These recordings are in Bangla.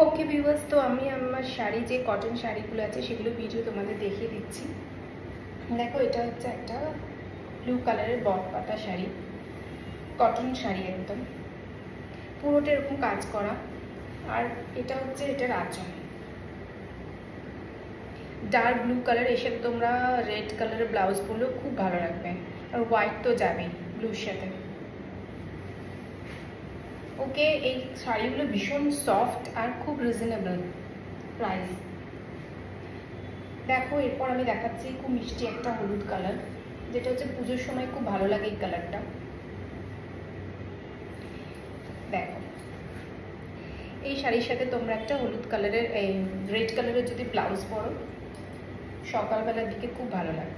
ওকে ভিউয়ার্স, তো আমি আমার শাড়ি যে কটন শাড়িগুলো আছে সেগুলো ভিডিও তোমাদের দেখিয়ে দিচ্ছি। দেখো, এটা হচ্ছে একটা ব্লু কালারের বট পাতা শাড়ি, কটন শাড়ি, একদম পুরোটা এরকম কাজ করা। আর এটা হচ্ছে এটার আঁচল, ডার্ক ব্লু কালার। এর সাথে তোমরা রেড কালারের ব্লাউজ পরলেও খুব ভালো লাগবে, আর হোয়াইট তো যাবেই ব্লুর সাথে। ওকে, এই শাড়িগুলো ভীষণ সফট আর খুব রিজনেবল প্রাইস। দেখো, এরপর আমি দেখাচ্ছি খুব মিষ্টি একটা হলুদ কালার, যেটা হচ্ছে পুজোর সময় খুব ভালো লাগে এই কালারটা। দেখো, এই শাড়ির সাথে তোমরা একটা হলুদ কালারের এই রেড কালারের যদি ব্লাউজ পরো, সকালবেলার দিকে খুব ভালো লাগে।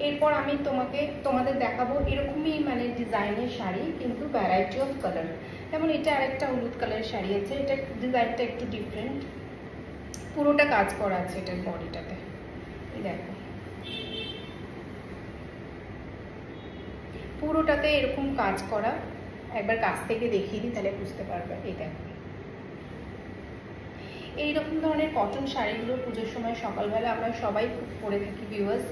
এরপর আমি তোমাদের দেখাবো এরকমই মানে ডিজাইনের শাড়ি, কিন্তু ভ্যারাইটি অফ কালার। যেমন এটা আরেকটা হলুদ কালারের শাড়ি আছে, এটা ডিজাইনটা একটু ডিফারেন্ট, পুরোটা কাজ করা আছে এটার বডিটাতে। দেখো, পুরোটাতে এরকম কাজ করা। একবার কাছ থেকে দেখিয়ে দিই, তাহলে বুঝতে পারবে। এই দেখো, এইরকম ধরনের কটন শাড়িগুলো পুজোর সময় সকালবেলা আমরা সবাই খুব পরে থাকি ভিউয়ার্স।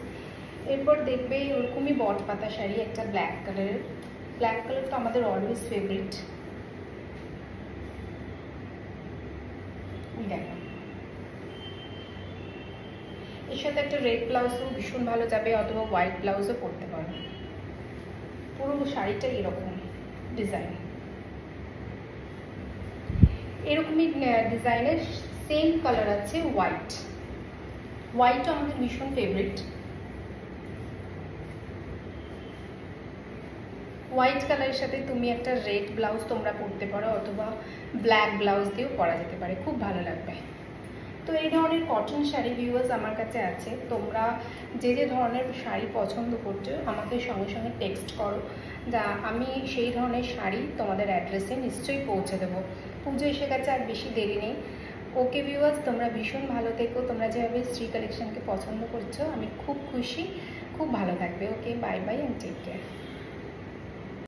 এরপর দেখবে ওরকমই বট পাতা শাড়ি, একটা ব্ল্যাক কালারের। ব্ল্যাক কালার তো আমাদের অলওয়েজ ফেভারিট। দেখো, এর সাথে একটা রেড ব্লাউজও ভীষণ ভালো যাবে, অথবা হোয়াইট ব্লাউজও পরতে পারো। পুরো শাড়িটা এরকম ডিজাইন, এরকমই ডিজাইনের সেম কালার আছে হোয়াইট। হোয়াইটও আমাদের ভীষণ ফেভারিট। হোয়াইট কালারের সাথে তুমি একটা রেড ব্লাউজ তোমরা পরতে পারো, অথবা ব্ল্যাক ব্লাউজ দিয়েও পরা যেতে পারে, খুব ভালো লাগবে। তো এই ধরনের কটন শাড়ি ভিউয়ার্স আমার কাছে আছে। তোমরা যে যে ধরনের শাড়ি পছন্দ করছো আমাকে সঙ্গে সঙ্গে টেক্সট করো, যা আমি সেই ধরনের শাড়ি তোমাদের অ্যাড্রেসে নিশ্চয়ই পৌঁছে দেবো। পুজো এসে গেছে, আর বেশি দেরি নেই। ওকে ভিউয়ার্স, তোমরা ভীষণ ভালো থেকো। তোমরা যেভাবে শ্রী কালেকশনকে পছন্দ করছো আমি খুব খুশি, খুব ভালো থাকবে। Okay, bye bye and take care.